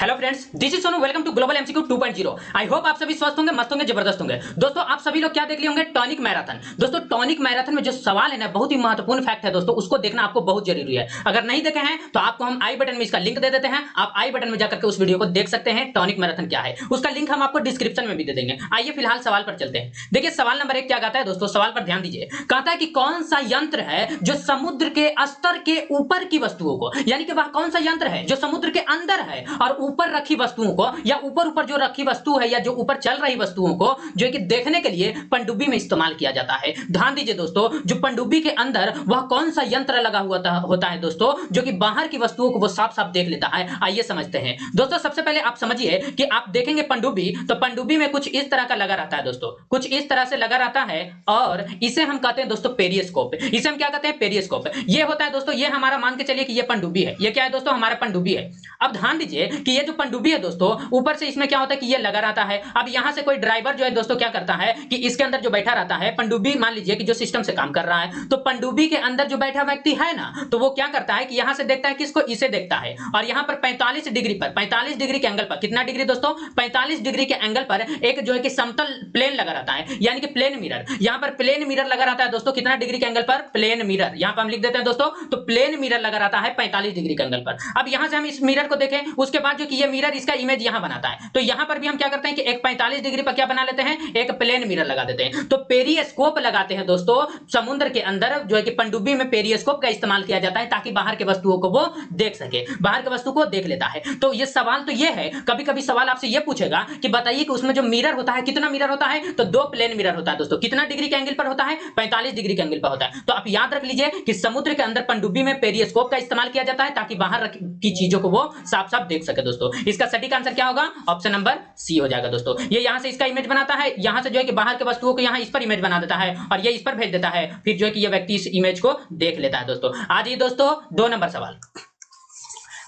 Hello friends, this is Sonu. Welcome to global MCQ 2.0। I hope आप सभी स्वस्थ होंगे, मस्त होंगे, जबरदस्त होंगे। दोस्तों, आप सभी लोग क्या देख लिए होंगे? Tonic marathon. दोस्तों, टॉनिक मैराथन में जो सवाल है ना, बहुत ही महत्वपूर्ण फैक्ट है दोस्तों, उसको देखना आपको बहुत जरूरी है। अगर नहीं देखे हैं तो आपको हम आई बटन में इसका लिंक दे देते हैं, आप आई बटन में जाकर के उस वीडियो को देख सकते हैं। टॉनिक मैराथन क्या है उसका लिंक हम आपको डिस्क्रिप्शन में भी दे देंगे। आइए फिलहाल सवाल पर चलते हैं। देखिए सवाल नंबर 1 क्या कहता है दोस्तों, सवाल पर ध्यान दीजिए। कहता है कि कौन सा यंत्र है जो समुद्र के स्तर के ऊपर की वस्तुओं को, यानी कि वह कौन सा यंत्र है जो समुद्र के अंदर है और ऊपर रखी वस्तुओं को, या ऊपर जो रखी वस्तु है या जो ऊपर चल रही वस्तुओं को जो है कि देखने के लिए पनडुब्बी में इस्तेमाल किया जाता है। ध्यान दीजिए दोस्तों, जो पनडुब्बी के अंदर वह कौन सा यंत्र लगा हुआ होता है दोस्तों, जो कि बाहर की वस्तुओं को वो साफ साफ देख लेता है। आइए समझते हैं दोस्तों। सबसे पहले आप समझिए कि आप देखेंगे पनडुब्बी, तो पनडुब्बी में कुछ इस तरह का लगा रहता है दोस्तों, कुछ इस तरह से लगा रहता है, और इसे हम कहते हैं दोस्तों पेरिस्कोप। इसे हम क्या कहते हैं? पेरिस्कोप। ये होता है दोस्तों, ये हमारा मान के चलिए कि ये पनडुब्बी है। ये क्या है दोस्तों? हमारा पनडुब्बी है। अब ध्यान दीजिए कि ये जो पनडुब्बी है दोस्तों, ऊपर से इसमें क्या होता है कि ये लगा रहता है। अब यहां से कोई ड्राइवर जो है दोस्तों क्या करता है कि इसके अंदर जो बैठा रहता है, पनडुब्बी मान लीजिए कि जो सिस्टम से काम कर रहा है, तो पनडुब्बी के अंदर जो बैठा व्यक्ति है ना, तो वो क्या करता है कि यहां से देखता है किसको? इसे देखता है। और यहां पर 45 डिग्री पर, 45 डिग्री के एंगल पर, कितना डिग्री दोस्तों? 45 डिग्री के एंगल पर एक जो है कि समतल प्लेन लगा रहता है, यानी कि प्लेन मिरर। यहां पर प्लेन मिरर लगा रहता है दोस्तों, कितना डिग्री के एंगल पर? Plane mirror. यहां पर हम लिख देते हैं दोस्तों, तो प्लेन मिरर लगा रहता है 45 डिग्री के एंगल पर। अब यहां से हम इस मिरर को देखें, उसके बाद जो कि ये मिरर इसका इमेज यहां बनाता है, तो यहां पर भी हम क्या करते हैं कि एक 45 डिग्री पर क्या बना लेते हैं? एक प्लेन मिरर लगा देते हैं। तो पेरिस्कोप लगाते हैं दोस्तों समुद्र के अंदर, जो है कि पनडुब्बी में पेरिस्कोप का इस्तेमाल किया जाता है ताकि बाहर के वस्तुओं को वो देख सके, बाहर के वस्तु को देख लेता है। तो ये सवाल तो ये है, कभी कभी सवाल आपसे ये पूछेगा कि बताइए कि उसमें जो मिरर होता है कितना मिरर होता है, तो 2 प्लेन मिरर होता है दोस्तों। कितना डिग्री के एंगल पर होता है? 45 डिग्री के एंगल पर होता है। तो आप याद रख लीजिए कि समुद्र के अंदर पनडुब्बी में पेरिस्कोप का इस्तेमाल किया जाता है ताकि बाहर की चीजों को वो साफ साफ देख सके दोस्तों। इसका सटीक आंसर क्या होगा? ऑप्शन नंबर सी हो जाएगा दोस्तों। ये यहां से इसका इमेज बनाता है, यहां से जो है कि बाहर के वस्तुओं को यहां इस पर इमेज बना देता है और ये इस पर भेज देता है, फिर जो है कि ये व्यक्ति इस इमेज को देख लेता है दोस्तों। आज ये दोस्तों 2 नंबर सवाल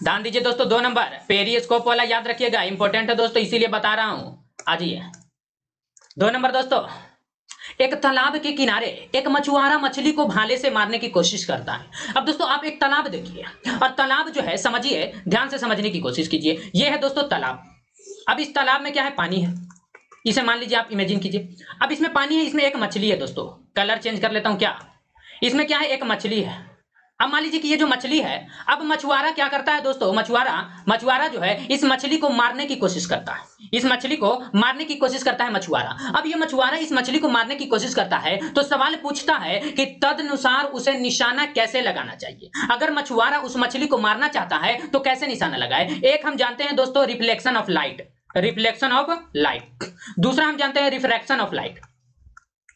ध्यान दीजिए दोस्तों, 2 नंबर पेरिस्कोप वाला याद रखिएगा, इंपॉर्टेंट है दोस्तों, इसीलिए बता रहा हूं। आ जाइए 2 नंबर दोस्तों। एक तालाब के किनारे एक मछुआरा मछली को भाले से मारने की कोशिश करता है। अब दोस्तों आप एक तालाब देखिए, और तालाब जो है समझिए, ध्यान से समझने की कोशिश कीजिए। यह है दोस्तों तालाब। अब इस तालाब में क्या है? पानी है। इसे मान लीजिए, आप इमेजिन कीजिए, अब इसमें पानी है, इसमें एक मछली है दोस्तों। कलर चेंज कर लेता हूं क्या? इसमें क्या है? एक मछली है। अब मान लीजिए कि ये जो मछली है, अब मछुआरा क्या करता है दोस्तों? मछुआरा जो है इस मछली को मारने की कोशिश करता है, इस मछली को मारने की कोशिश करता है मछुआरा। अब ये मछुआरा इस मछली को मारने की कोशिश करता है, तो सवाल पूछता है कि तदनुसार उसे निशाना कैसे लगाना चाहिए। अगर मछुआरा उस मछली को मारना चाहता है तो कैसे निशाना लगाए? एक हम जानते हैं दोस्तों reflection of light, reflection of light. दूसरा हम जानते हैं रिफ्रैक्शन ऑफ लाइट।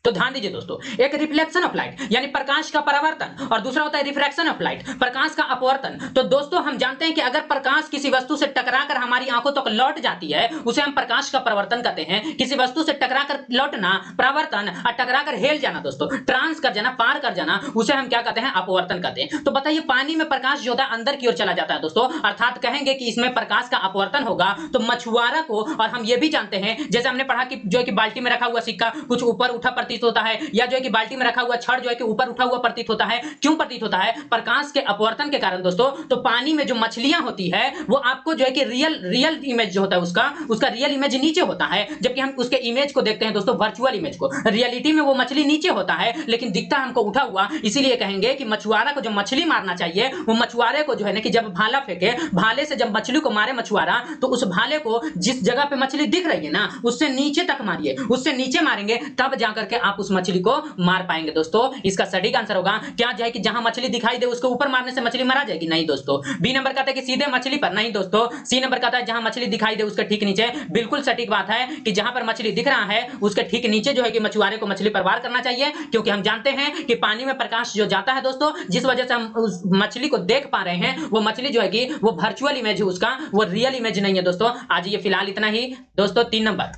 तो ध्यान दीजिए दोस्तों, एक रिफ्लेक्शन ऑफ लाइट यानी प्रकाश का परावर्तन, और दूसरा होता है रिफ्रैक्शन ऑफ लाइट, प्रकाश का अपवर्तन। तो दोस्तों हम जानते हैं कि अगर प्रकाश किसी वस्तु से टकराकर हमारी आंखों तक लौट जाती है, उसे हम प्रकाश का परावर्तन कहते हैं। किसी वस्तु से टकराकर लौटना, परावर्तन, और टकराकर हेल जाना दोस्तों, ट्रांस कर जाना, पार कर जाना, उसे हम क्या कहते हैं? अपवर्तन कहते हैं। तो बताइए पानी में प्रकाश जो होता है अंदर की ओर चला जाता है दोस्तों, अर्थात कहेंगे कि इसमें प्रकाश का अपवर्तन होगा। तो मछुआरा को, और हम ये भी जानते हैं, जैसे हमने पढ़ा कि जो है कि बाल्टी में रखा हुआ सिक्का कुछ ऊपर उठा प्रतीत होता है, या जो है कि बाल्टी में रखा हुआ छड़ जो है कि ऊपर उठा हुआ प्रतीत होता है। क्यों प्रतीत होता है? प्रकाश के अपवर्तन के कारण दोस्तों। तो पानी में जो मछलियां होती है वो आपको जो है कि रियल इमेज जो होता है उसका रियल इमेज नीचे होता है, जबकि हम उसके इमेज को देखते हैं दोस्तों, वर्चुअल इमेज को। रियलिटी में वो मछली नीचे होता है लेकिन दिखता हमको उठा हुआ। इसीलिए कहेंगे कि मछुआरा को जो मछली मारना चाहिए, वो मछुआरे को जो है ना कि जब भाला फेंके, भाले से जब मछली को मारे मछुआरा, तो उस भाले को जिस जगह पे मछली दिख रही है ना, उससे नीचे तक मारिए। उससे नीचे मारेंगे तब जाकर के आप उस मछली को मार पाएंगे दोस्तों। इसका सटीक आंसर होगा क्या? जाए कि जहां मछली दिखाई दे उसके ऊपर मारने से मछली मारा जाएगी? नहीं दोस्तों। बी नंबर कहता है कि सीधे मछली पर? नहीं दोस्तों। सी नंबर कहता है जहां मछली दिखाई दे उसके ठीक नीचे। बिल्कुल सटीक बात है कि जहां पर मछली दिख रहा है उसके ठीक नीचे जो है कि मछुआरे को मछली पर वार करना चाहिए, क्योंकि हम जानते हैं कि पानी में प्रकाश जो जाता है दोस्तों, जिस वजह से हम उस मछली को देख पा रहे हैं, वो मछली जो है कि वो वर्चुअल इमेज है उसका, वो रियल इमेज नहीं है दोस्तों। आज ये फिलहाल इतना ही दोस्तों। 3 नंबर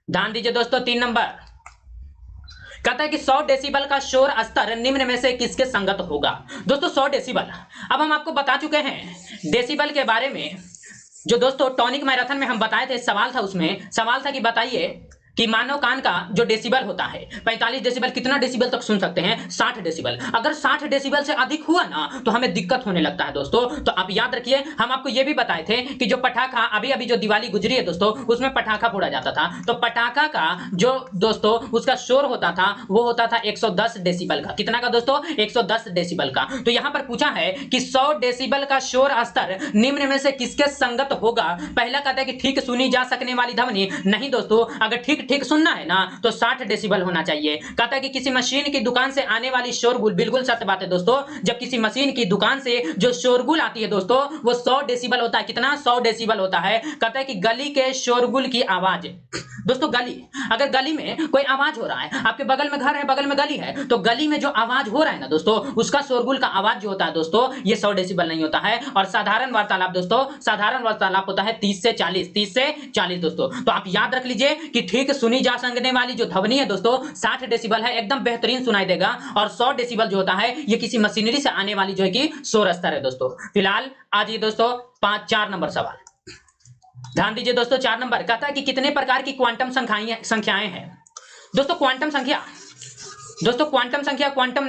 ध्यान दीजिए दोस्तों, 3 नंबर कहता है कि 100 डेसिबल का शोर स्तर निम्न में से किसके संगत होगा? दोस्तों 100 डेसिबल, अब हम आपको बता चुके हैं डेसिबल के बारे में, जो दोस्तों टॉनिक मैराथन में हम बताए थे। सवाल था उसमें, सवाल था कि बताइए कि मानव कान का जो डेसिबल होता है 45 डेसिबल, कितना डेसिबल तक सुन सकते हैं? 60 डेसिबल। अगर 60 डेसिबल से अधिक हुआ ना तो हमें दिक्कत होने लगता है दोस्तों। तो आप याद रखिए, हम आपको ये भी बताए थे कि जो पटाखा अभी अभी जो दिवाली गुजरी है दोस्तों, उसमें पटाखा फोड़ा जाता था, तो पटाखा का जो दोस्तों उसका शोर होता था वो होता था 110 डेसिबल का। कितना का दोस्तों? 110 डेसिबल का। तो यहां पर पूछा है कि 100 डेसिबल का शोर स्तर निम्न में से किसके संगत होगा? पहला कहता है कि ठीक सुनी जा सकने वाली ध्वनि। नहीं दोस्तों, अगर ठीक ठीक सुनना है ना तो 60 डेसिबल होना चाहिए। कहता है कि किसी मशीन की दुकान से आने वाली शोरगुल, बिल्कुल सत्य बात है दोस्तों, जब किसी मशीन की दुकान से जो शोरगुल आती है दोस्तों वो 100 डेसिबल होता है। कितना? 100 डेसिबल होता है। कहता है कि गली के शोरगुल की आवाज, दोस्तों गली, अगर गली में कोई आवाज हो रहा है, आपके बगल में घर है, बगल में गली है, तो गली में जो आवाज हो रहा है ना दोस्तों, उसका शोरगुल का आवाज जो होता है दोस्तों ये 100 डेसिबल नहीं होता है। और साधारण वार्तालाप दोस्तों, साधारण वार्तालाप होता है 30 से 40, 30 से 40 दोस्तों। तो आप याद रख लीजिए कि ठीक सुनी जा सकने वाली जो ध्वनि है दोस्तों 60 डेसिबल है, एकदम बेहतरीन सुनाई देगा। और 100 डेसिबल जो होता है ये किसी मशीनरी से आने वाली जो है कि शोर स्तर है दोस्तों। फिलहाल आज ये दोस्तों 4 नंबर सवाल ध्यान दीजिए दोस्तों। 4 नंबर कहता है कि कितने प्रकार की क्वांटम संख्याएं हैं? दोस्तों क्वांटम संख्या, दोस्तों क्वांटम संख्या, क्वांटम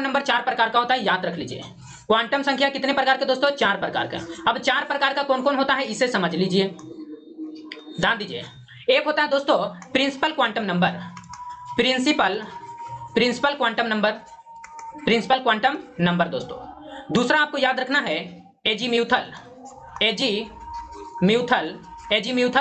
नंबर 4 प्रकार का होता है, याद रख लीजिए। क्वांटम संख्या कितने प्रकार के दोस्तों? 4 प्रकार का। अब 4 प्रकार का कौन कौन होता है इसे समझ लीजिए, ध्यान दीजिए। एक होता है दोस्तों principal quantum number, principal quantum number दोस्तों। दूसरा आपको याद रखना है एजीम्यूथल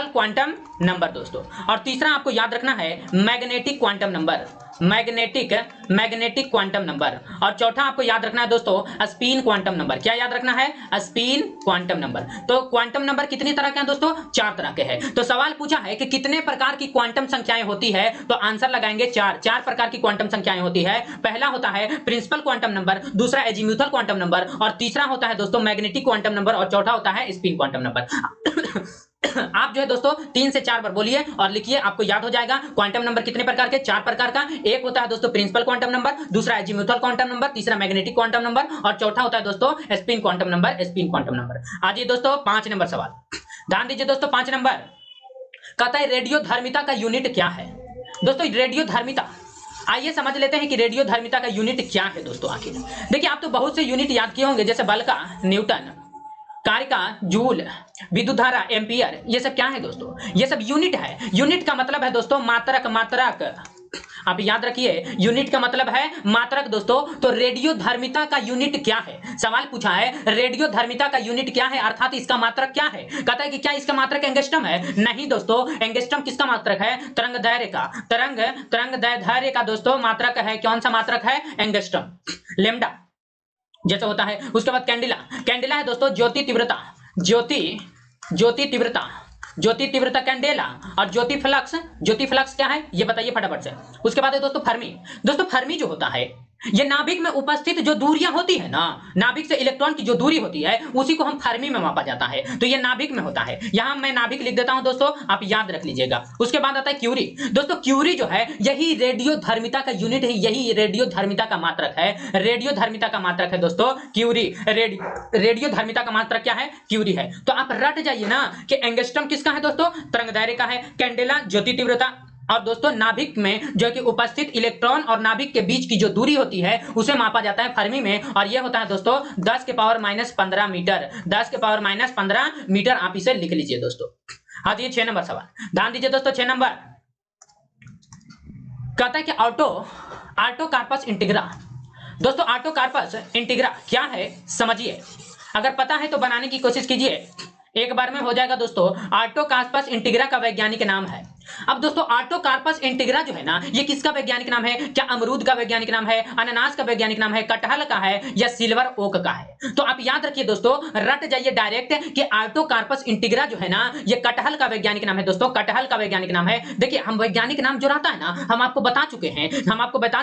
क्वांटम नंबर दोस्तों। और तीसरा आपको याद रखना है magnetic quantum number, magnetic quantum number. और चौथा आपको याद रखना है दोस्तों स्पिन क्वांटम नंबर। क्या याद रखना है? Spin quantum number. तो क्वांटम नंबर कितनी तरह के हैं दोस्तों? 4 तरह के हैं। तो सवाल पूछा है कि कितने प्रकार की क्वांटम संख्याएं होती है, तो आंसर लगाएंगे 4 प्रकार की क्वांटम संख्याएं होती है। पहला होता है प्रिंसिपल क्वांटम नंबर, दूसरा एजीम्यूथल क्वांटम नंबर, और तीसरा होता है दोस्तों मैग्नेटिक क्वांटम नंबर, और चौथा होता है स्पिन क्वांटम नंबर। आप जो है दोस्तों 3 से 4 बार बोलिए और लिखिए, आपको याद हो जाएगा। क्वांटम नंबर कितने प्रकार के? 4 प्रकार का। एक होता है दोस्तों प्रिंसिपल क्वांटम नंबर, दूसरा एजीम्यूथल क्वांटम नंबर, तीसरा मैग्नेटिक क्वांटम नंबर, और चौथा होता है दोस्तों स्पिन क्वांटम नंबर। आइए दोस्तों 5 नंबर सवाल ध्यान दीजिए दोस्तों। 5 नंबर कहता है रेडियोधर्मिता का यूनिट क्या है? दोस्तों रेडियोधर्मिता, आइए समझ लेते हैं कि रेडियोधर्मिता का यूनिट क्या है दोस्तों। आखिर देखिए, आप तो बहुत से यूनिट याद किए होंगे, जैसे बल का न्यूटन, कार्य का जूल, विद्युत धारा एम्पियर, ये सब क्या है दोस्तों? ये सब यूनिट है। यूनिट का मतलब है दोस्तों मात्रक। आप याद रखिए, यूनिट का मतलब है मात्रक दोस्तों। तो रेडियोधर्मिता का यूनिट क्या है? सवाल पूछा है रेडियोधर्मिता का यूनिट क्या है, अर्थात इसका मात्रक क्या है। कहता है कि क्या इसका मात्रक एंगस्ट्रम है? नहीं दोस्तों, एंगस्ट्रम किसका मात्रक है? तरंगदैर्घ्य का, तरंगदैर्घ्य का दोस्तों मात्रक है। कौन सा मात्रक है? एंगस्ट्रम। लेमडा जैसे होता है। उसके बाद कैंडेला है दोस्तों ज्योति तीव्रता कैंडेला। और ज्योति फ्लक्स क्या है ये बताइए फटाफट से। उसके बाद है दोस्तों फर्मी जो होता है ये नाभिक में उपस्थित जो दूरियां होती है ना, नाभिक से इलेक्ट्रॉन की जो दूरी होती है उसी को हम फर्मी में मापा जाता है। तो ये नाभिक में होता है, यहां मैं नाभिक लिख देता हूं दोस्तों, आप याद रख लीजिएगा। उसके बाद आता है क्यूरी। दोस्तों क्यूरी जो है यही रेडियोधर्मिता का यूनिट है, यही रेडियोधर्मिता का मात्रक है। रेडियोधर्मिता का मात्रक है दोस्तों क्यूरी। रेडियोधर्मिता का मात्रक क्या है? क्यूरी है। तो आप रट जाइए ना कि एंगस्ट्रम किसका है दोस्तों? तरंगदैर्घ्य का है। कैंडेला ज्योति तीव्रता, और दोस्तों नाभिक में जो कि उपस्थित इलेक्ट्रॉन और नाभिक के बीच की जो दूरी होती है उसे मापा जाता है फर्मी में, और यह होता है दोस्तों 10 के पावर -15 मीटर। 10 के पावर -15 मीटर आप इसे लिख लीजिए दोस्तों। हाँ जी 6 नंबर सवाल ध्यान दीजिए दोस्तों। 6 नंबर कहता है कि ऑटो कार्पस इंटीग्रा। दोस्तों ऑटो कार्पस इंटीग्रा क्या है समझिए, अगर पता है तो बनाने की कोशिश कीजिए, एक बार में हो जाएगा दोस्तों। ऑटो कार्पस इंटीग्रा का वैज्ञानिक नाम है। अब दोस्तों ऑटो कार्पस इंटीग्रा जो है ना ये किसका वैज्ञानिक नाम है? क्या अमरूद का वैज्ञानिक नाम है, अनानास का वैज्ञानिक नाम है, कटहल का है, या सिल्वर ओक का है? तो आप याद रखिए दोस्तों, रट जाइए डायरेक्ट कि ऑटो कार्पस इंटीग्रा जो है ना ये कटहल का वैज्ञानिक नाम है दोस्तों, कटहल का वैज्ञानिक नाम है। देखिए हम वैज्ञानिक नाम जो रहता है ना हम आपको बता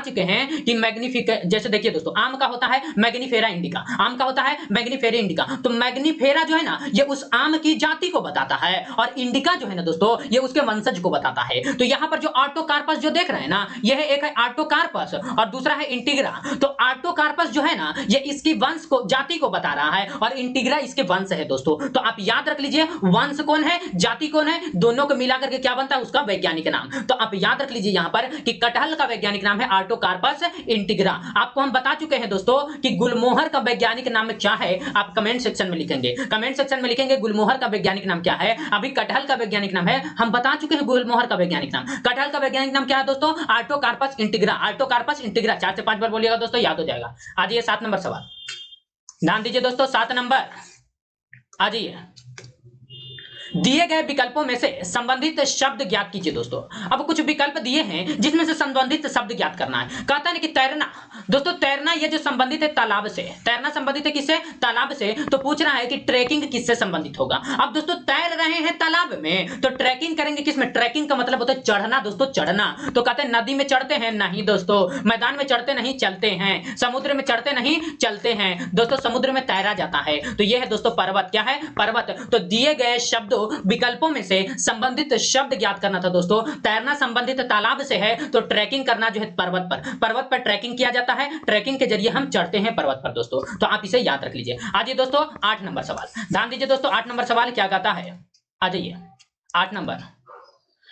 चुके हैं कि मैग्निफिक, जैसे देखिए दोस्तों आम का होता है मैग्निफेरा इंडिका, आम का होता है मैग्निफेरा इंडिका। तो मैग्निफेरा जो है ना ये उस आम की जाति को बताता है, और इंडिका जो है ना दोस्तों ये उसके वंशज को बताता है। तो यहाँ पर जो आर्टोकार्पस जो देख रहे हैं ना, यह एक है आर्टोकार्पस और दूसरा है इंटीग्रा। तो आर्टोकार्पस जो है ना, ये इसकी वंश को, जाति को बता रहा है और इंटीग्रा इसके वंश है दोस्तों। तो आप याद रख लीजिए, वंश कौन है, जाति कौन है, दोनों को मिलाकर के क्या बनता है, उसका वैज्ञानिक नाम। तो आप याद रख लीजिए यहाँ पर कि कटहल का वैज्ञानिक नाम है आर्टोकार्पस इंटीग्रा। आपको हम बता चुके हैं दोस्तों कि गुलमोहर का वैज्ञानिक नाम क्या है, आप कमेंट सेक्शन में लिखेंगे, कमेंट सेक्शन में लिखेंगे गुलमोहर का वैज्ञानिक नाम क्या है। अभी कटहल का वैज्ञानिक नाम है, हम बता चुके हैं गुलमोहर का वैज्ञानिक नाम। कटहल का वैज्ञानिक नाम क्या है दोस्तों, आर्टोकार्पस इंटीग्रा। आर्टोकार्पस इंटीग्रा 4 से 5 बार बोलिएगा दोस्तों, याद हो जाएगा। आ जाइए 7 नंबर सवाल, ध्यान दीजिए दोस्तों, 7 नंबर आ जाइए। दिए गए विकल्पों में से संबंधित शब्द ज्ञात कीजिए दोस्तों। अब कुछ विकल्प दिए हैं जिसमें से संबंधित शब्द ज्ञात करना है। कहता है कि तैरना, दोस्तों तैरना ये जो संबंधित है तालाब से, तैरना संबंधित है किससे, तालाब से। तो पूछ रहा है कि ट्रैकिंग किससे संबंधित होगा। अब दोस्तों तैर रहे हैं तालाब में, तो ट्रैकिंग करेंगे किसमें, ट्रैकिंग का मतलब होता है चढ़ना दोस्तों, चढ़ना। तो कहते हैं नदी में चढ़ते हैं, नहीं दोस्तों, मैदान में चढ़ते नहीं, चलते हैं, समुद्र में चढ़ते नहीं, चलते हैं दोस्तों, समुद्र में तैरा जाता है। तो यह है दोस्तों पर्वत, क्या है, पर्वत। तो दिए गए शब्दों विकल्पों में से संबंधित शब्द ज्ञात करना था दोस्तों। तैरना संबंधित तालाब से है, तो ट्रैकिंग करना जो है पर्वत पर, पर्वत पर ट्रैकिंग किया जाता है, ट्रैकिंग के जरिए हम चढ़ते हैं पर्वत पर दोस्तों। तो आप इसे याद रख लीजिए। आइए दोस्तों 8 नंबर सवाल, ध्यान दीजिए दोस्तों, 8 नंबर सवाल क्या कहता है, आ जाइए 8 नंबर।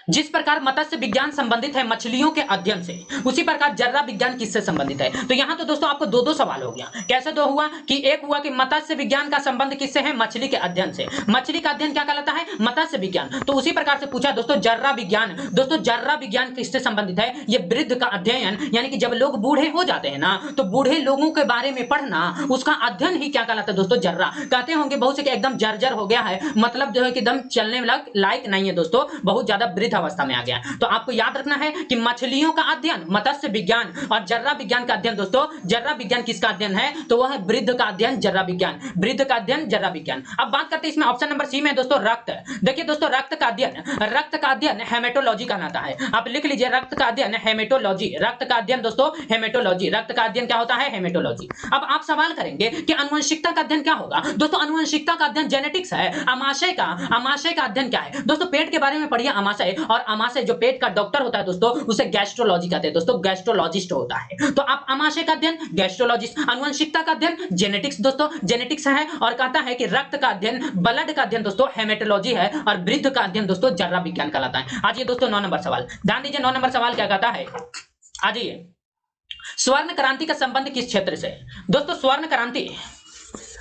जिस प्रकार मत्स्य विज्ञान संबंधित है मछलियों के अध्ययन से, उसी प्रकार जर्रा विज्ञान किससे संबंधित है। तो यहां तो दोस्तों आपको दो सवाल हो गया। कैसे दो हुआ कि एक हुआ कि मत्स्य विज्ञान का संबंध किससे है, मछली के अध्ययन से। मछली का अध्ययन क्या कहलाता है, मत्स्य विज्ञान। तो उसी प्रकार से पूछा दोस्तों जर्रा विज्ञान, दोस्तों जर्रा विज्ञान किससे संबंधित है, ये वृद्ध का अध्ययन, यानी कि जब लोग बूढ़े हो जाते हैं ना, तो बूढ़े लोगों के बारे में पढ़ना, उसका अध्ययन ही क्या कहलाता है दोस्तों, जर्रा। कहते होंगे बहुत से कि एकदम जर्जर हो गया है, मतलब जो है कि एकदम चलने लायक नहीं है दोस्तों, बहुत ज्यादा वृद्ध अवस्था में आ गया। तो आपको याद रखना है कि मछलियों का अध्ययन मत्स्य विज्ञान और जर्रा विज्ञान का अध्ययन दोस्तों, जर्रा विज्ञान किसका अध्ययन है, तो वह है वृद्ध का अध्ययन, जर्रा विज्ञान, वृद्ध का अध्ययन, जर्रा विज्ञान। अब बात करते हैं इसमें ऑप्शन नंबर सी में दोस्तों रक्त। देखिए दोस्तों रक्त का अध्ययन हेमेटोलॉजी कहलाता है। आप लिख लीजिए रक्त का अध्ययन हेमेटोलॉजी, रक्त का अध्ययन दोस्तों हेमेटोलॉजी, रक्त का अध्ययन क्या होता है, हेमेटोलॉजी। अब आप सवाल करेंगे कि अनुवंशिकता का अध्ययन क्या होगा। दोस्तों अनुवंशिकता का अध्ययन जेनेटिक्स है। आमाशय का अध्ययन क्या है दोस्तों, पेट के बारे में पढ़िए आमाशय, और आमाशय जो पेट का डॉक्टर होता है दोस्तों, उसे गैस्ट्रोलॉजी कहते हैं दोस्तों, गैस्ट्रोलॉजिस्ट होता है। तो आप आमाशय का अध्ययन गैस्ट्रोलॉजिस्ट, अनुवंशिकता का अध्ययन जेनेटिक्स दोस्तों, जेनेटिक्स है। और कहता है कि रक्त का अध्ययन, ब्लड का अध्ययन दोस्तों हेमेटोलॉजी है, और वृद्ध का अध्ययन दोस्तों जर्रा विज्ञान कहलाता है। आज ये दोस्तों 9 नंबर सवाल, ध्यान दीजिए 9 नंबर सवाल क्या कहता है, आज ये स्वर्ण क्रांति का संबंध किस क्षेत्र से। दोस्तों स्वर्ण क्रांति,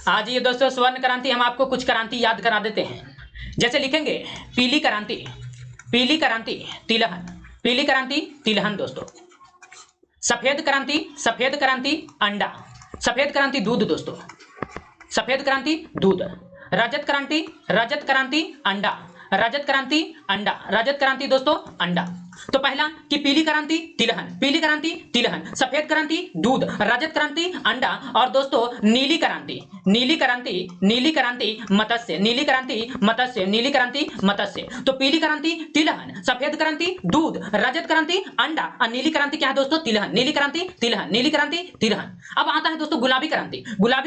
आज ये दोस्तों स्वर्ण क्रांति, हम आपको कुछ क्रांति याद करा देते हैं। जैसे लिखेंगे पीली क्रांति, पीली क्रांति तिलहन, पीली क्रांति तिलहन दोस्तों। सफेद क्रांति अंडा, सफेद क्रांति दूध दोस्तों, सफेद क्रांति दूध। रजत क्रांति अंडा, रजत क्रांति अंडा, रजत क्रांति दोस्तों अंडा। तो पहला कि पीली क्रांति तिलहन, सफेद क्रांति दूध, रजत क्रांति अंडा, और दोस्तों नीली क्रांति मत्स्य, नीली क्रांति मत्स्य। तो पीली क्रांति तिलहन, सफेद क्रांति दूध, रजत क्रांति अंडा, और नीली क्रांति क्या है दोस्तों, तिलहन, नीली क्रांति तिलहन। अब आता है दोस्तों गुलाबी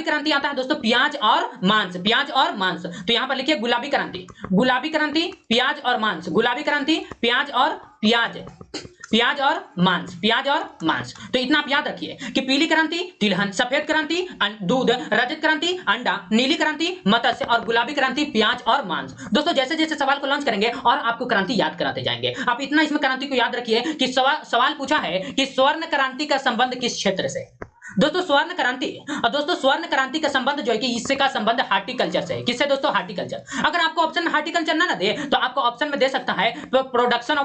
क्रांति आता है दोस्तों प्याज और मांस, तो यहां पर लिखिए गुलाबी क्रांति प्याज और मांस, गुलाबी क्रांति प्याज और मांस। तो इतना आप याद रखिए कि पीली क्रांति तिलहन, सफेद क्रांति दूध, रजत क्रांति अंडा, नीली क्रांति मत्स्य, और गुलाबी क्रांति प्याज और मांस। दोस्तों जैसे जैसे सवाल को लॉन्च करेंगे और आपको क्रांति याद कराते जाएंगे। आप इतना इसमें क्रांति को याद रखिए कि सवाल पूछा है कि स्वर्ण क्रांति का संबंध किस क्षेत्र से। दोस्तों स्वर्ण क्रांति का संबंध जो है कि इससे का संबंध हार्टिकल्चर से है। किससे दोस्तों, हार्टिकल्चर। अगर आपको ऑप्शन में हार्टिकल्चर ना दे तो आपको ऑप्शन में दे सकता है प्रोडक्शन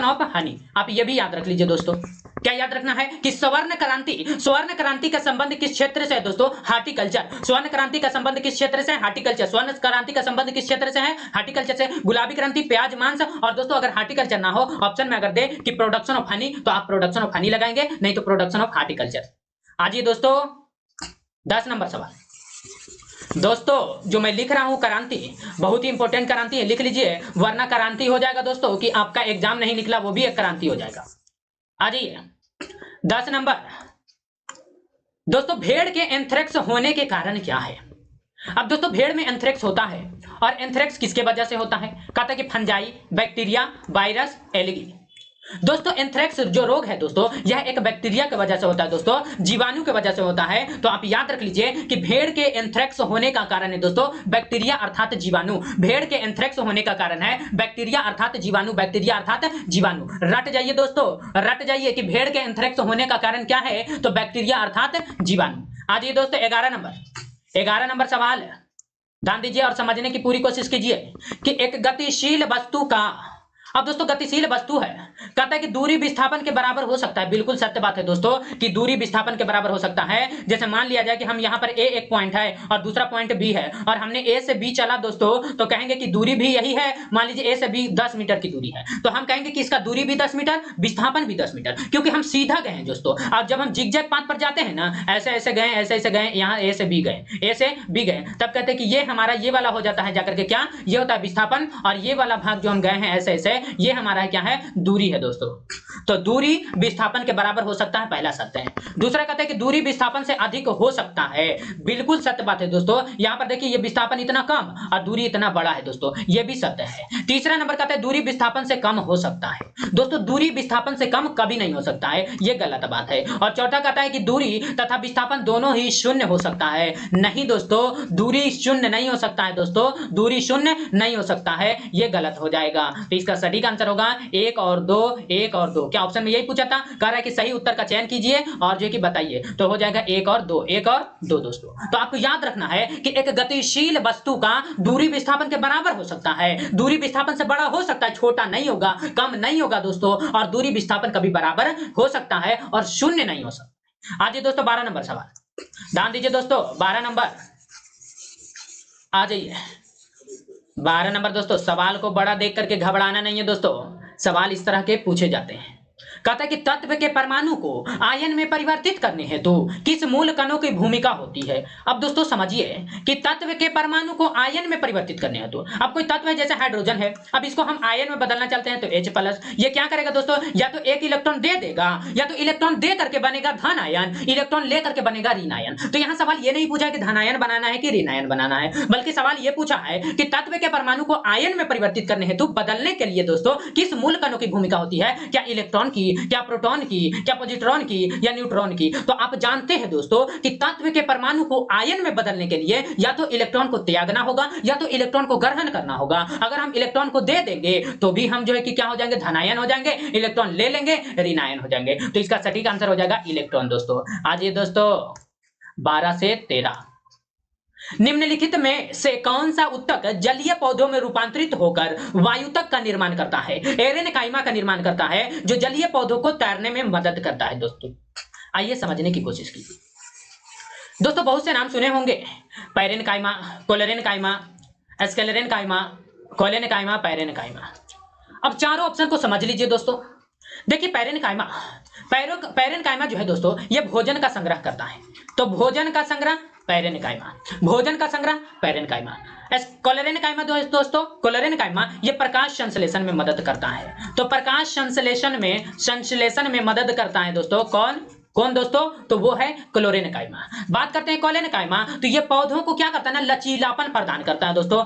ऑफ हनी, आप ये भी याद रख लीजिए दोस्तों। क्या याद रखना है कि स्वर्ण क्रांति का संबंध किस क्षेत्र से है दोस्तों, हार्टिकल्चर। स्वर्ण क्रांति का संबंध किस क्षेत्र से है, हार्टिकल्चर। स्वर्ण क्रांति का संबंध किस क्षेत्र से है, हार्टिकल्चर से। गुलाबी क्रांति प्याज मांस, और दोस्तों अगर हार्टिकल्चर ना हो ऑप्शन में अगर दे कि प्रोडक्शन ऑफ हनी, तो आप प्रोडक्शन ऑफ हनी लगाएंगे, नहीं तो प्रोडक्शन ऑफ हार्टिकल्चर। आइए दोस्तों 10 नंबर सवाल। दोस्तों जो मैं लिख रहा हूं क्रांति बहुत ही इंपॉर्टेंट क्रांति है, लिख लीजिए, वरना क्रांति हो जाएगा दोस्तों कि आपका एग्जाम नहीं निकला, वो भी एक क्रांति हो जाएगा। आ जाइए 10 नंबर दोस्तों, भेड़ के एंथ्रेक्स होने के कारण क्या है। अब दोस्तों भेड़ में एंथ्रेक्स होता है, और एंथ्रेक्स किसके वजह से होता है? कहता है कि फंजाई, बैक्टीरिया, वायरस, एलगी। दोस्तों एंथ्रेक्स जो रोग है दोस्तों, यह एक बैक्टीरिया की वजह से होता है दोस्तों, जीवाणु की वजह से होता है। तो आप याद रख लीजिए कि भेड़ के एंथ्रेक्स होने का कारण है दोस्तों बैक्टीरिया अर्थात जीवाणु। भेड़ के एंथ्रेक्स होने का कारण है बैक्टीरिया अर्थात जीवाणु, बैक्टीरिया अर्थात जीवाणु। रट जाइए दोस्तों, रट जाइए कि भेड़ के एंथ्रेक्स होने का कारण क्या है? तो बैक्टीरिया अर्थात जीवाणु। आ जाइए दोस्तों 11 नंबर सवाल, ध्यान दीजिए और समझने की पूरी कोशिश कीजिए कि एक गतिशील वस्तु का, अब दोस्तों गतिशील वस्तु है, कहता है कि दूरी विस्थापन के बराबर हो सकता है। बिल्कुल सत्य बात है दोस्तों कि दूरी विस्थापन के बराबर हो सकता है। जैसे मान लिया जाए कि हम यहाँ पर ए एक पॉइंट है और दूसरा पॉइंट बी है, और हमने ए से बी चला दोस्तों, तो कहेंगे कि दूरी भी यही है। मान लीजिए ए से बी 10 मीटर की दूरी है, तो हम कहेंगे कि इसका दूरी भी 10 मीटर, विस्थापन भी 10 मीटर, क्योंकि हम सीधा गए हैं दोस्तों। और जब हम जिगजैग पाथ पर जाते हैं ना, ऐसे ऐसे गए, ऐसे ऐसे गए, यहाँ ए से बी गए, ए से बी गए, तब कहते हैं कि ये हमारा ये वाला हो जाता है जाकर के क्या, ये होता है विस्थापन, और ये वाला भाग जो हम गए हैं ऐसे ऐसे, ये हमारा क्या है? दूरी है दोस्तों। तो दूरी विस्थापन के बराबर हो सकता है, पहला सत्य है। दूसरा कहता है कि दूरी विस्थापन से अधिक हो सकता है। बिल्कुल सत्य बात है दोस्तों। यहां पर देखिए ये विस्थापन इतना कम और दूरी इतना बड़ा है दोस्तों, ये भी सत्य है। तीसरा नंबर कहता है दूरी विस्थापन से कम हो सकता है। दोस्तों दूरी विस्थापन से कम कभी नहीं हो सकता है, ये गलत बात है। और चौथा कहता है कि दूरी तथा विस्थापन दोनों ही शून्य हो सकता है। नहीं दोस्तों, दूरी शून्य नहीं हो सकता है दोस्तों, दूरी शून्य नहीं हो सकता है, ये गलत हो जाएगा। तो इसका सटीक आंसर होगा 1 और 2, 1 और 2। क्या ऑप्शन में यही पूछा था? कह रहा है कि सही उत्तर का चयन कीजिए और जो कि बताइए, तो हो जाएगा 1 और 2, 1 और 2 दोस्तों। तो आपको याद रखना है कि एक गतिशील वस्तु का दूरी विस्थापन के बराबर हो सकता है, दूरी विस्थापन से बड़ा हो सकता है, छोटा नहीं होगा, कम नहीं होगा दोस्तों, और दूरी विस्थापन कभी बराबर हो सकता है और शून्य नहीं हो सकता। आइए दोस्तों 12 नंबर सवाल, ध्यान दीजिए दोस्तों, 12 नंबर आ जाइए। 12 नंबर दोस्तों, सवाल को बड़ा देख करके घबराना नहीं है दोस्तों, सवाल इस तरह के पूछे जाते हैं। कहता है कि तत्व के परमाणु को आयन में परिवर्तित करने हेतु किस मूल कणों की भूमिका होती है? अब दोस्तों समझिए कि तत्व के परमाणु को आयन में परिवर्तित करने हेतु, अब कोई तत्व है जैसे हाइड्रोजन है, अब इसको हम आयन में बदलना चाहते हैं तो H+, ये क्या करेगा दोस्तों? या तो एक इलेक्ट्रॉन दे देगा, या तो इलेक्ट्रॉन दे करके बनेगा धन आयन, इलेक्ट्रॉन ले करके बनेगा ऋण आयन। तो यहाँ सवाल ये नहीं पूछा कि धन आयन बनाना है कि ऋण आयन बनाना है, बल्कि सवाल ये पूछा है कि तत्व के परमाणु को आयन में परिवर्तित करने हेतु बदलने के लिए दोस्तों किस मूल कणों की भूमिका होती है? क्या इलेक्ट्रॉन की, क्या प्रोटॉन की, क्या पॉजिट्रॉन की, या न्यूट्रॉन की? तो आप जानते हैं दोस्तों कि तत्व के परमाणु को आयन में बदलने के लिए या तो इलेक्ट्रॉन को त्यागना होगा या तो इलेक्ट्रॉन को ग्रहण करना होगा। अगर हम इलेक्ट्रॉन को दे देंगे तो भी हम जो है कि क्या हो जाएंगे? धनायन हो जाएंगे। इलेक्ट्रॉन ले लेंगे, ऋणायन हो जाएंगे। तो इसका सटीक आंसर हो जाएगा इलेक्ट्रॉन दोस्तों। आज ये दोस्तों 12 से 13, निम्नलिखित में से कौन सा उत्तक जलीय पौधों में रूपांतरित होकर वायुतक का निर्माण करता है? एरेनकाइमा का निर्माण करता है, जो जलीय पौधों को तैरने में मदद करता है दोस्तों। आइए समझने की कोशिश कीजिए दोस्तों, बहुत से नाम सुने होंगे, पैरेनकाइमा, कोलेरेनकाइमा, एस्केलेरेनकाइमा, कोलेनकाइमा, पैरेनकाइमा। अब चारों ऑप्शन को समझ लीजिए दोस्तों। देखिए पैरेनकाइमा, पैरेनकाइमा जो है दोस्तों ये भोजन का संग्रह करता है, तो भोजन का संग्रह पैरेनकाइमा, भोजन का संग्रह पैरेनकाइमा। कोलेरेनकाइमा दोस्तों, कोलेरेनकाइमा ये प्रकाश संश्लेषण में मदद करता है, तो प्रकाश संश्लेषण में मदद करता है दोस्तों। कौन दोस्तों? तो वो है क्लोरेनकाइमा। बात करते हैं कोलेनकाइमा, तो ये पौधों को क्या करता है ना, लचीलापन प्रदान करता है दोस्तों,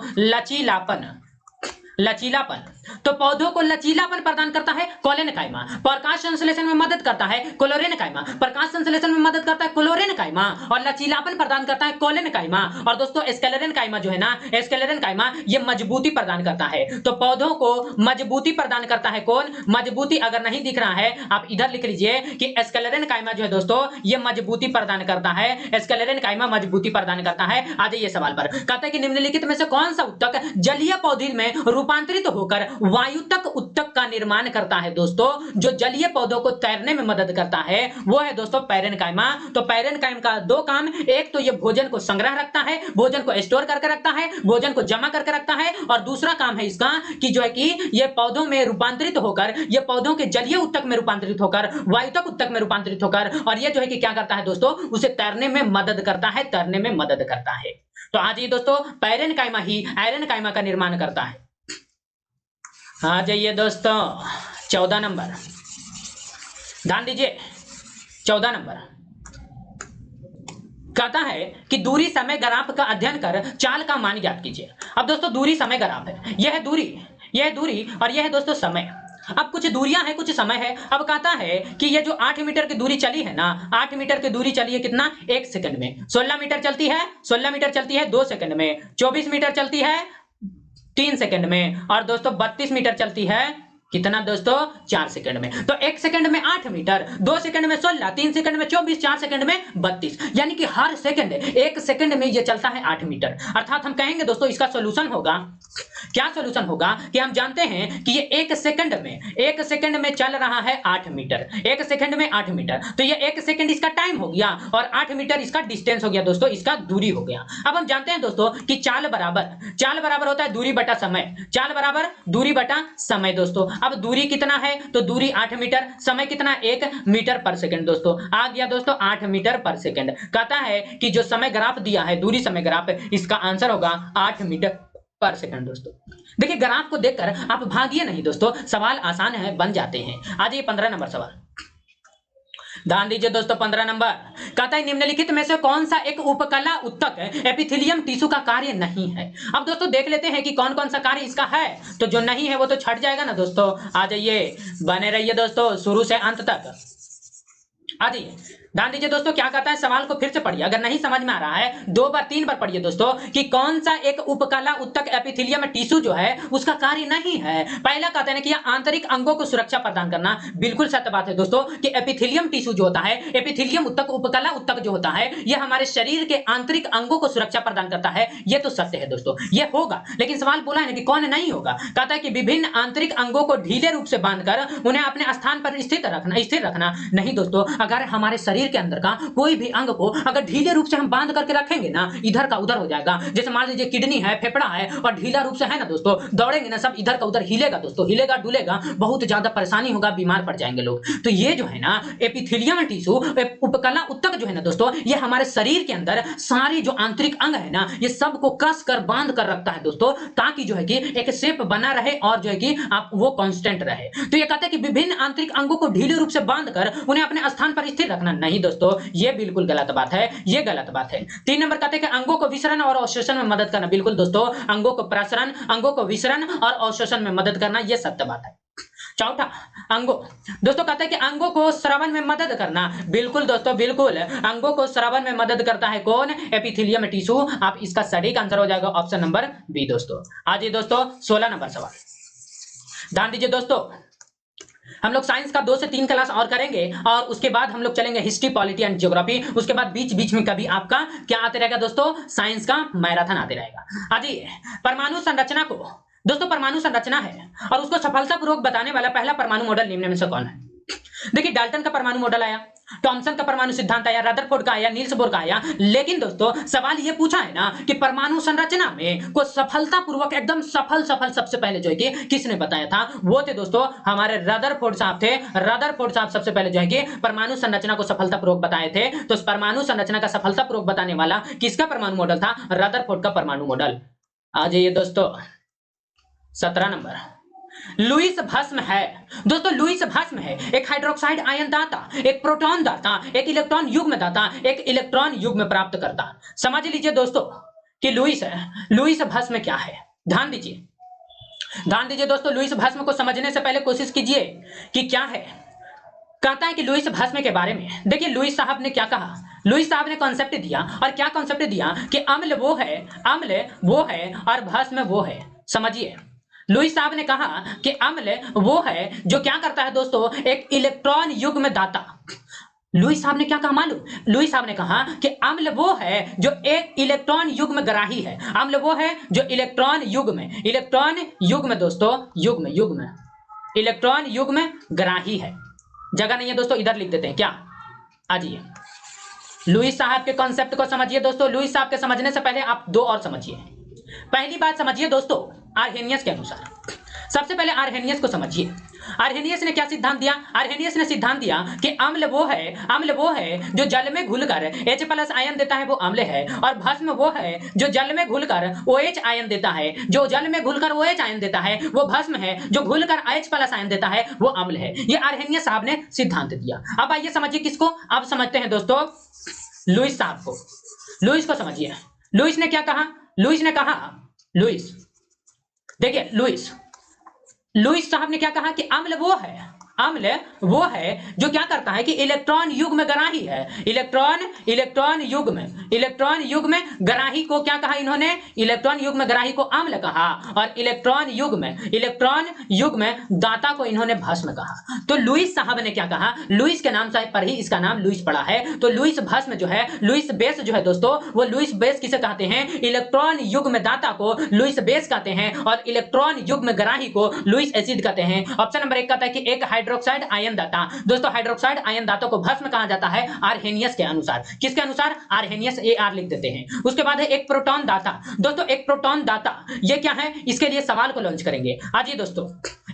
लचीलापन। तो पौधों को लचीलापन प्रदान करता है कोलेनकाइमा। प्रकाश संश्लेषण में मदद करता है क्लोरेनकाइमा, प्रकाश संश्लेषण में मदद करता है क्लोरेनकाइमा, और लचीलापन प्रदान करता है कोलेनकाइमा। और दोस्तों स्केलेरेनकाइमा जो है ना, स्केलेरेनकाइमा ये मजबूती प्रदान करता है, तो पौधों को मजबूती प्रदान करता है। कौन? मजबूती। अगर नहीं दिख रहा है आप इधर लिख लीजिए कि स्केलेरेनकाइमा जो है दोस्तों ये मजबूती प्रदान करता है, स्केलेरेनकाइमा मजबूती प्रदान करता है। आ जाइए सवाल पर, कहता है कि निम्नलिखित में से कौन सा उत्तक जलीय पौधे में रूपांतरित होकर वायुतक उत्तक का निर्माण करता है दोस्तों? जो जलीय पौधों को तैरने में मदद करता है वो है दोस्तों पैरेनकाइमा। तो पैरेनकाइमा का दो काम, एक तो ये भोजन को संग्रह रखता है, भोजन को स्टोर करके रखता है, भोजन को जमा करके रखता है, और दूसरा काम है इसका कि जो है कि ये पौधों में रूपांतरित होकर, ये पौधों के जलीय उत्तक में रूपांतरित होकर वायुतक उत्तक में रूपांतरित होकर, और ये जो है कि क्या करता है दोस्तों, उसे तैरने में मदद करता है, तैरने में मदद करता है। तो आज ये दोस्तों पैरेनकाइमा ही एरेनकाइमा का निर्माण करता है। आ जाइए दोस्तों 14 नंबर, ध्यान दीजिए 14 नंबर, कहता है कि दूरी समय ग्राफ का अध्ययन कर चाल का मान ज्ञात कीजिए। अब दोस्तों दूरी समय ग्राफ है, यह है दूरी, यह है दूरी और यह है दोस्तों समय। अब कुछ दूरियां हैं, कुछ समय है। अब कहता है कि ये जो 8 मीटर की दूरी चली है ना, 8 मीटर की दूरी चली है कितना, 1 सेकंड में। 16 मीटर चलती है, 16 मीटर चलती है 2 सेकंड में। 24 मीटर चलती है 3 सेकंड में। और दोस्तों 32 मीटर चलती है कितना दोस्तों, 4 सेकंड में। तो 1 सेकंड में 8 मीटर, 2 सेकंड में 16, 3 सेकंड में 24, 4 सेकंड में 32, यानी कि हर सेकंड 1 सेकंड में ये चलता है 8 मीटर। अर्थात हम कहेंगे दोस्तों इसका सॉल्यूशन होगा, क्या सॉल्यूशन होगा कि हम जानते हैं कि ये 1 सेकंड में चल रहा है 8 मीटर, 1 सेकंड में 8 मीटर। तो ये 1 सेकंड इसका टाइम हो गया और 8 मीटर इसका डिस्टेंस हो गया दोस्तों, इसका दूरी हो गया। अब हम जानते हैं दोस्तों कि चाल बराबर होता है दूरी बटा समय, चाल बराबर दूरी बटा समय दोस्तों। अब दूरी कितना है, तो दूरी 8 मीटर, समय कितना 1 मीटर पर सेकंड दोस्तों, आ गया दोस्तों 8 मीटर पर सेकंड। कहता है कि जो समय ग्राफ दिया है, दूरी समय ग्राफ, इसका आंसर होगा 8 मीटर पर सेकंड दोस्तों। देखिए ग्राफ को देखकर आप भागिए नहीं दोस्तों, सवाल आसान है, बन जाते हैं। आज ये 15 नंबर सवाल, ध्यान दीजिए दोस्तों। 15 नंबर कहता है निम्नलिखित में से कौन सा एक उपकला उत्तक एपिथेलियम टिश्यू का कार्य नहीं है। अब दोस्तों देख लेते हैं कि कौन कौन सा कार्य इसका है। तो जो नहीं है वो तो छट जाएगा ना दोस्तों। आ जाइए, बने रहिए दोस्तों शुरू से अंत तक, आ जाइए। ध्यान दीजिए दोस्तों क्या कहता है, सवाल को फिर से पढ़िए, अगर नहीं समझ में आ रहा है 2 बार 3 बार पढ़िए दोस्तों कि कौन सा एक उपकला उत्तक एपिथेलियम टिश्यू जो है उसका कार्य नहीं है। पहला कहते हैं कि आंतरिक अंगों को सुरक्षा प्रदान करना, बिल्कुल सत्य बात है दोस्तों कि एपिथेलियम टिश्यू जो होता है, एपिथेलियम उत्तक, उपकला उत्तक जो होता है, यह हमारे शरीर के आंतरिक अंगों को सुरक्षा प्रदान करता है। यह तो सत्य है दोस्तों, यह होगा। लेकिन सवाल बोला है ना कि कौन नहीं होगा। कहता है कि विभिन्न आंतरिक अंगों को ढीले रूप से बांधकर उन्हें अपने स्थान पर स्थिर रखना नहीं दोस्तों। अगर हमारे शरीर के अंदर का कोई भी अंग को अगर ढीले रूप से हम बांध करके रखेंगे ना, इधर का उधर हो जाएगा। जैसे मान लीजिए किडनी है, फेफड़ा है और ढीला रूप से है ना दोस्तों, दौड़ेंगे ना सब इधर का उधर हिलेगा दोस्तों, हिलेगा डुलेगा, बहुत ज्यादा परेशानी होगा, बीमार पड़ जाएंगे लोग। तो ये जो है ना एपिथेलियम टिश्यू, उपकला उत्तक जो है ना दोस्तों, ये हमारे शरीर के अंदर सारी जो आंतरिक अंग है ना, ये सबको कस कर बांध कर रखता है दोस्तों, ताकि जो है कि एक शेप बना रहे और जो है कि आप वो कांस्टेंट रहे। तो ये कहते हैं कि विभिन्न आंतरिक अंगों को ढीले रूप से बांधकर उन्हें अपने स्थान पर स्थिर रखना नहीं दोस्तों, ये बिल्कुल गलत बात है, ये गलत बात है। 3 नंबर कहते हैं कि अंगों को विसरण और अवशोषण में मदद करना, बिल्कुल दोस्तों, अंगों को प्रसरण, अंगों को विसरण और अवशोषण में मदद करना, ये सत्य बात है। चौथा, अंगों, दोस्तों कहते हैं कि अंगों को श्रवण में मदद करना, बिल्कुल दोस्तों, बिल्कुल अंगों को श्रवण में मदद करता है कौन, एपिथेलियम टिश्यू। आप इसका सटीक आंसर हो जाएगा ऑप्शन नंबर बी दोस्तों। आज ये दोस्तों 16 नंबर सवाल, ध्यान दीजिए दोस्तों। हम लोग साइंस का 2 से 3 क्लास और करेंगे और उसके बाद हम लोग चलेंगे हिस्ट्री, पॉलिटी एंड ज्योग्राफी। उसके बाद बीच बीच में कभी आपका क्या आते रहेगा दोस्तों, साइंस का मैराथन आते रहेगा। आइए, परमाणु संरचना को दोस्तों, परमाणु संरचना है और उसको सफलतापूर्वक बताने वाला पहला परमाणु मॉडल निम्न में से कौन है। देखिए डाल्टन का परमाणु मॉडल आया, थॉमसन का परमाणु सिद्धांत आया, रदरफोर्ड का आया, नील्स बोर का आया। लेकिन दोस्तों सवाल ये पूछा है ना कि परमाणु संरचना में को सफलतापूर्वक एकदम सफल सबसे पहले जो है कि किसने बताया था, वो थे दोस्तों हमारे रदरफोर्ड साहब थे। रदरफोर्ड साहब सबसे पहले जो है कि परमाणु संरचना को सफलतापूर्वक बताए थे। तो परमाणु संरचना का सफलतापूर्वक बताने वाला किसका परमाणु मॉडल था, रदरफोर्ड का परमाणु मॉडल। आ जाइए दोस्तों 17 नंबर, लुईस भस्म है दोस्तों, लुईस भस्म है एक हाइड्रोक्साइड आयन दाता, एक प्रोटॉन दाता, एक इलेक्ट्रॉन युग्म दाता, एक इलेक्ट्रॉन युग्म प्राप्त करता। समझ लीजिए दोस्तों कि लुईस भस्म क्या है। ध्यान दीजिए दोस्तों, लुईस भस्म को समझने से पहले कोशिश कीजिए कि क्या है। कहता है कि लुईस भस्म के बारे में देखिए, लुईस साहब ने क्या कहा। लुईस साहब ने कॉन्सेप्ट दिया, और क्या कॉन्सेप्ट दिया कि अम्ल वो है और भस्म वो है। समझिए, लुईस साहब ने कहा कि अम्ल वो है जो क्या करता है दोस्तों, एक इलेक्ट्रॉन युग्म दाता। लुईस साहब ने क्या कहा मालूम, लुईस साहब ने कहा कि अम्ल वो है जो एक इलेक्ट्रॉन युग्म ग्राही है। अम्ल वो है जो इलेक्ट्रॉन युग्म दोस्तों, इलेक्ट्रॉन युग्म ग्राही है। जगह नहीं है दोस्तों, इधर लिख देते हैं क्या। आइए, लुईस साहब के कॉन्सेप्ट को समझिए दोस्तों। लुईस साहब के समझने से पहले आप 2 और समझिए। पहली बात समझिए दोस्तों, आर्हेनियस के अनुसार। सबसे पहले आर्हेनियस को समझिए। आर्हेनियस ने क्या सिद्धांत दिया, आर्हेनियस ने सिद्धांत दिया कि अम्ल वो है जो जल में घुलकर H+ आयन देता है, वो अम्ल है। और भस्म वो है जो जल में घुलकर OH आयन देता है, जो जल में घुलकर OH आयन देता है वो भस्म है, जो घुलकर H+ आयन देता है वो अम्ल है। ये आर्हेनियस साहब ने सिद्धांत दिया। अब आइए समझिए किसको, अब समझते हैं दोस्तों लुईस साहब को। लुईस को समझिए, लुईस ने क्या कहा, लुईस ने कहा, लुईस देखिए, लुईस साहब ने क्या कहा कि अम्ल वो है, अम्ल वो है जो क्या करता है कि इलेक्ट्रॉन युग्म ग्राही है, इलेक्ट्रॉन युग्म ग्राही को क्या कहा इन्होंने, इलेक्ट्रॉन युग्म ग्राही को अम्ल कहा, और इलेक्ट्रॉन युग्म दाता को इन्होंने भस्म कहा। तो लुईस साहब ने क्या कहा, लुईस के नाम से पर ही इसका नाम लुईस पड़ा है। तो लुईस भस्म जो है, लुईस बेस जो है दोस्तों, वो लुईस बेस किसे कहते हैं, इलेक्ट्रॉन युग्म दाता को लुईस बेस कहते हैं, और इलेक्ट्रॉन युग्म ग्राही को लुईस एसिड कहते हैं। ऑप्शन नंबर 1 कहता है कि एक हाइड्रोक्साइड आयन दाता, दोस्तों हाइड्रोक्साइड आयन दाता को भस्म कहा जाता है आर्हेनियस के अनुसार। किसके अनुसार, आर्हेनियस, AR लिख देते हैं। उसके बाद है एक प्रोटॉन दाता, दोस्तों एक प्रोटॉन दाता ये क्या है, इसके लिए सवाल को लॉन्च करेंगे आज ये दोस्तों।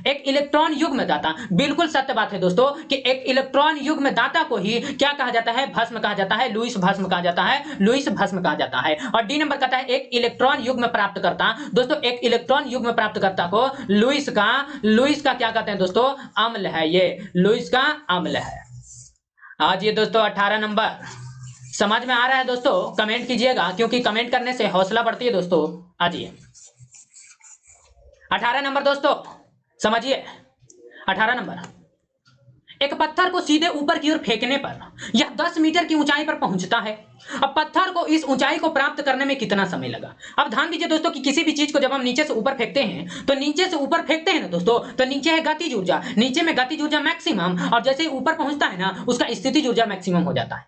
एक इलेक्ट्रॉन युग्म दाता, बिल्कुल सत्य बात है दोस्तों कि एक इलेक्ट्रॉन युग्म दाता को ही क्या कहा जाता है, भस्म कहा जाता है, लुईस भस्म कहा जाता है, लुईस भस्म कहा जाता है। और डी नंबर कहता है एक इलेक्ट्रॉन युग्म प्राप्त करता, दोस्तों एक इलेक्ट्रॉन युग्म प्राप्त करता को लुईस का क्या कहते हैं दोस्तों, अम्ल है, ये लुईस का अम्ल है। आज ये दोस्तों 18 नंबर समझ में आ रहा है दोस्तों, कमेंट कीजिएगा क्योंकि कमेंट करने से हौसला बढ़ती है दोस्तों। आज ये 18 नंबर दोस्तों समझिए, 18 नंबर, एक पत्थर को सीधे ऊपर की ओर फेंकने पर यह 10 मीटर की ऊंचाई पर पहुंचता है। अब पत्थर को इस ऊंचाई को प्राप्त करने में कितना समय लगा। अब ध्यान दीजिए दोस्तों कि किसी भी चीज को जब हम नीचे से ऊपर फेंकते हैं तो नीचे से ऊपर फेंकते हैं ना दोस्तों, तो नीचे है गतिज ऊर्जा, नीचे में गतिज ऊर्जा मैक्सिमम, और जैसे ही ऊपर पहुंचता है ना उसका स्थितिज ऊर्जा मैक्सिमम हो जाता है।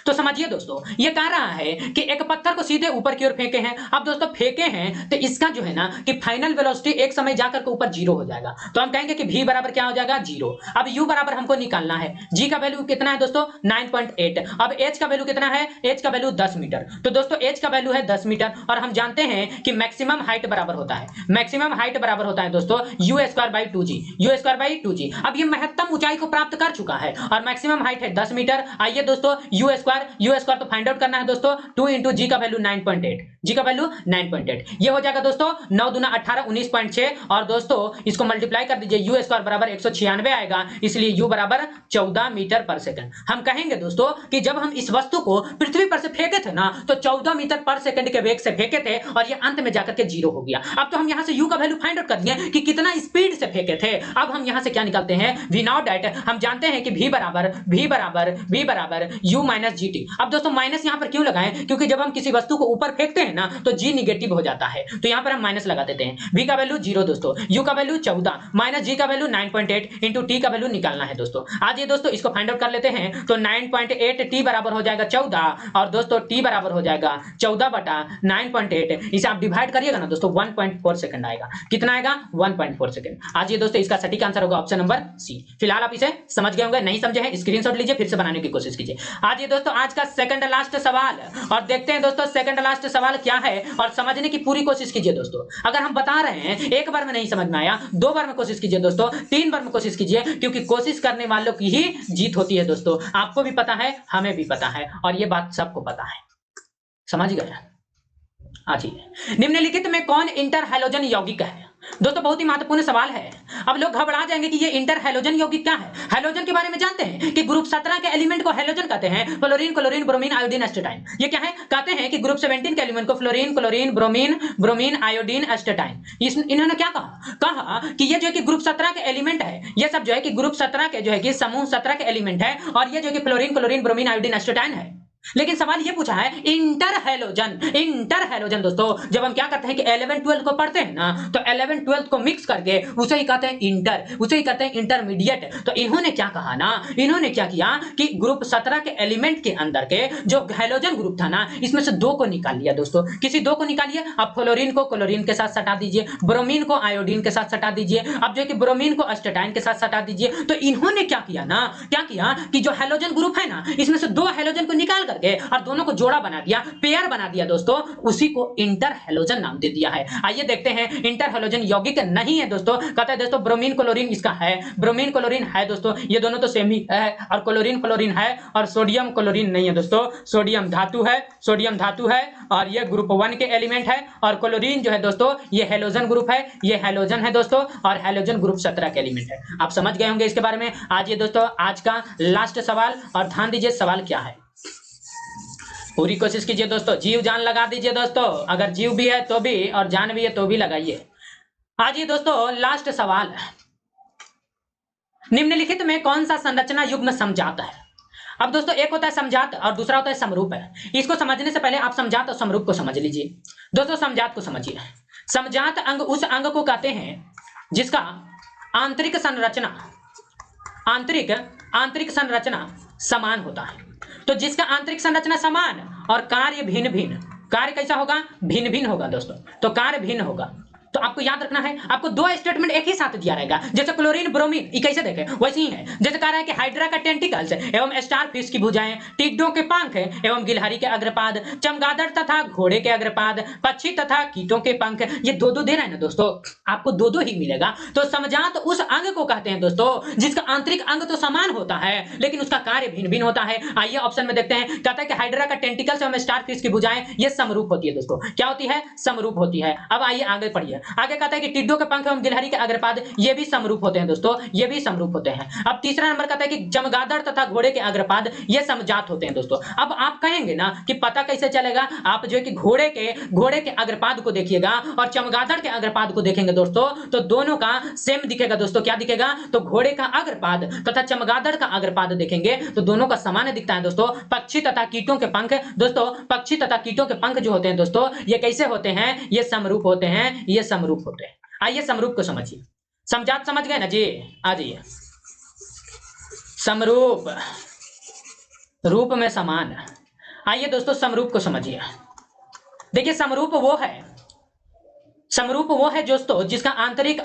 तो समझिए दोस्तों, ये कह रहा है कि एक पत्थर को सीधे ऊपर की ओर फेंके हैं। अब दोस्तों फेंके हैं तो इसका जो है ना कि फाइनल वेलोसिटी एक समय जाकर के ऊपर 0 हो जाएगा। तो हम कहेंगे कि v बराबर क्या हो जाएगा, 0। अब u बराबर हमको निकालना है, g का वैल्यू कितना है दोस्तों, 9.8। अब h का वैल्यू कितना है, h का वैल्यू 10 मीटर। तो दोस्तों h का वैल्यू है 10 मीटर, और हम जानते हैं कि मैक्सिमम हाइट बराबर होता है, मैक्सिमम हाइट बराबर होता है दोस्तों u²/2g। अब ये महत्तम ऊंचाई को प्राप्त कर चुका है और मैक्सिमम हाइट है 10 मीटर। आइए दोस्तों u² तो फाइंड आउट करना है दोस्तों, 2 इंटू जी का वैल्यू 9.8, जी का वैल्यू 9.8, ये हो जाएगा दोस्तों 9 दूना 18 19.6, और दोस्तों इसको मल्टीप्लाई कर दीजिए, u² बराबर 196 आएगा, इसलिए u बराबर 14 मीटर पर सेकंड। हम कहेंगे दोस्तों कि जब हम इस वस्तु को पृथ्वी पर से फेंके थे ना तो 14 मीटर पर सेकंड के वेग से फेंके थे और ये अंत में जाकर के 0 हो गया। अब तो हम यहां से u का वैल्यू फाइंड आउट कर दिए कि कितना स्पीड से फेंके थे। अब हम यहां से क्या निकालते हैं, v नॉट दैट, हम जानते हैं कि v बराबर u माइनस gt। अब दोस्तों माइनस यहां पर क्यों लगाएं, क्योंकि जब हम किसी वस्तु को ऊपर फेंकते हैं ना तो g निगेटिव हो जाता है, तो यहां पर हम माइनस लगा देते हैं। v का वैल्यू 0 दोस्तों, u का वैल्यू 14 माइनस g का वैल्यू 9.8 इंटू t का वैल्यू निकालना है दोस्तों। आज ये दोस्तों इसको फाइंड आउट कर लेते हैं, तो 9.8 t बराबर हो जाएगा 14, और दोस्तों t बराबर हो जाएगा 14/9.8। इसे आप डिवाइड करिएगा ना दोस्तों 1.4 सेकंड आएगा। कितना आएगा, 1.4 सेकंड। आज ये दोस्तों इसका सटीक आंसर होगा ऑप्शन नंबर सी। फिलहाल आप इसे समझ गए होंगे, नहीं समझे हैं स्क्रीनशॉट लीजिए, फिर से बनाने की कोशिश कीजिए। आज ये दोस्तों आज का सेकंड लास्ट सवाल, और देखते हैं दोस्तों सेकंड लास्ट सवाल क्या है, और समझने की पूरी कोशिश कीजिए दोस्तों। अगर हम बता रहे हैं एक बार में नहीं समझ में आया, 2 बार में कोशिश कीजिए दोस्तों, 3 बार में कोशिश कीजिए, क्योंकि कोशिश करने वालों की ही जीत होती है दोस्तों। आपको भी पता है, हमें भी पता है, और ये बात सबको पता है। समझ गए। आइए, निम्नलिखित में कौन इंटर हैलोजन यौगिक है। दोस्तों बहुत ही महत्वपूर्ण सवाल है। अब लोग घबरा जाएंगे कि ये इंटर हैलोजन यौगिक क्या है। हैलोजन के बारे में जानते हैं कि ग्रुप 17 के एलिमेंट को हैलोजन कहते हैं, fluorine, chlorine, bromine, iodine, astatine. ये क्या है, कहते हैं कि ग्रुप 17 के एलिमेंट को fluorine, chlorine, bromine, iodine, astatine. इन्होंने क्या कहा कि ये जो है कि ग्रुप 17 के एलिमेंट है, ये सब जो है कि ग्रुप 17 के जो है कि समूह 17 के एलिमेंट है, और ये जो है कि fluorine, chlorine, bromine, iodine, astatine है। लेकिन सवाल ये पूछा है इंटर हैलोजन दोस्तों, जब हम क्या करते हैं कि 11-12 को पढ़ते हैं ना, तो 11-12 को मिक्स करके उसे ही कहते हैं इंटर, उसे ही कहते हैं इंटरमीडिएट। तो इन्होंने क्या कहा ना, इन्होंने क्या किया कि ग्रुप 17 के एलिमेंट के अंदर के जो हैलोजन ग्रुप था ना, इसमें से 2 को निकाल लिया दोस्तों, किसी 2 को निकालिए। अब फ्लोरीन को क्लोरीन के साथ सटा दीजिए, ब्रोमीन को आयोडीन के साथ सटा दीजिए, अब जो है कि ब्रोमीन को एस्टेटाइन के साथ सटा दीजिए। तो इन्होंने क्या किया ना, क्या किया कि जो हैलोजन ग्रुप है ना, इसमें से 2 हैलोजन को निकाल करके और दोनों को जोड़ा बना दिया, पेयर बना दिया दोस्तों, उसी को इंटर हैलोजन नाम दे दिया है। आइए देखते हैं इंटर हैलोजन यौगिक नहीं है दोस्तों, कहता है दोस्तों ब्रोमीन क्लोरीन इसका है, ब्रोमीन क्लोरीन है दोस्तों, ये दोनों तो सेम ही है, और क्लोरीन है, और सोडियम क्लोरीन नहीं है दोस्तों, सोडियम धातु है, और ये ग्रुप 1 के एलिमेंट है, और क्लोरीन जो है दोस्तों ये हैलोजन ग्रुप है, ये हैलोजन है दोस्तों, और हैलोजन ग्रुप 17 के एलिमेंट है। आप समझ गए होंगे इसके बारे में। आज ये दोस्तों आज का लास्ट सवाल, और ध्यान दीजिए सवाल क्या है। पूरी कोशिश कीजिए दोस्तों, जीव जान लगा दीजिए दोस्तों, अगर जीव भी है तो भी और जान भी है तो भी लगाइए। आइए दोस्तों लास्ट सवाल, निम्नलिखित में कौन सा संरचना युग्म समजात है? अब दोस्तों एक होता है समजात और दूसरा होता है समरूप है। इसको समझने से पहले आप समजात और समरूप को समझ लीजिए। दोस्तों समजात को समझिए। समजात अंग उस अंग को कहते हैं जिसका आंतरिक संरचना आंतरिक संरचना समान होता है। तो जिसका आंतरिक संरचना समान और कार्य भिन्न भिन्न, कार्य कैसा होगा? भिन्न भिन्न होगा दोस्तों। तो कार्य भिन्न होगा, तो आपको याद रखना है, आपको दो स्टेटमेंट एक ही साथ दिया रहेगा। जैसे क्लोरीन ब्रोमीन ये कैसे देखे वैसे ही है। जैसे कह रहा है कि हाइड्रा का टेंटिकल्स एवं स्टार फिश की भुजाएं, टिड्डों के पंख एवं गिलहरी के अग्रपाद, चमगादड़ तथा घोड़े के अग्रपाद, पक्षी तथा कीटों के पंख, ये दो दो दे रहे हैं ना दोस्तों, आपको दो दो ही मिलेगा। तो समजात उस अंग को कहते हैं दोस्तों जिसका आंतरिक अंग तो समान होता है लेकिन उसका कार्य भिन्न भिन्न होता है। आइए ऑप्शन में देखते हैं, कहता है कि हाइड्रा का टेंटिकल्स एवं स्टार फिश की भुजाएं ये समरूप होती है दोस्तों। क्या होती है? समरूप होती है। अब आइए आगे पढ़िए। आगे कहता है कि टिड्डों के पंख एवं गिलहरी के अग्रपाद ये भी समरूप होते हैं दोस्तों, ये भी समरूप होते हैं। अब तीसरा नंबर कहता है कि चमगादड़ तथा घोड़े के अग्रपाद ये समजात होते हैं दोस्तों। अब आप कहेंगे ना कि पता कैसे चलेगा? आप जो है कि घोड़े के अग्रपाद को देखिएगा और चमगादड़ के अग्रपाद को देखेंगे दोस्तों तो दोनों का सेम दिखेगा दोस्तों। क्या दिखेगा? तो घोड़े का अग्रपाद तथा चमगादड़ का अग्रपाद देखेंगे तो दोनों का समान दिखता है दोस्तों। पक्षी तथा कीटों के पंख दोस्तों, पक्षी तथा कीटों के पंख जो होते हैं दोस्तों ये कैसे होते हैं? ये समरूप होते हैं, ये समरूप होते हैं। आइए समरूप को समझिए। समजात समझ गए ना जी? आ जाइए। समरूप, रूप में समान। आइए दोस्तों समरूप को समझिए। देखिए समरूप वो है दोस्तों जिसका आंतरिक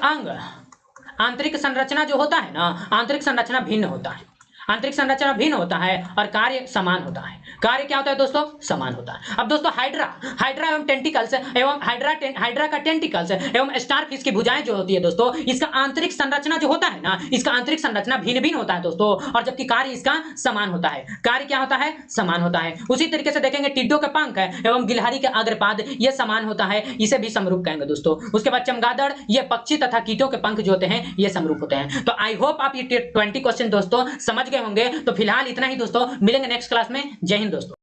संरचना जो होता है ना, आंतरिक संरचना भिन्न होता है, आंतरिक संरचना भिन्न होता है और कार्य समान होता है। कार्य क्या होता है दोस्तों? समान होता है। अब दोस्तों हाइड्रा एवं टेंटिकल्स एवं हाइड्रा का टेंटिकल्स एवं स्टारफिश की भुजाएं जो होती है दोस्तों, इसका आंतरिक संरचना जो होता है ना, इसका आंतरिक संरचना भिन्न भिन्न होता है दोस्तों, और जबकि कार्य इसका समान होता है। कार्य क्या होता है? समान होता है। उसी तरीके से देखेंगे टिड्डों के पंख एवं गिलहरी के अग्रपाद ये समान होता है, इसे भी समरूप कहेंगे दोस्तों। उसके बाद चमगादड़, ये पक्षी तथा कीटों के पंख जो होते हैं ये समरूप होते हैं। तो आई होप आप ये 20 क्वेश्चन दोस्तों समझ गए होंगे। तो फिलहाल इतना ही दोस्तों, मिलेंगे नेक्स्ट क्लास में। जय हिंद दोस्तों।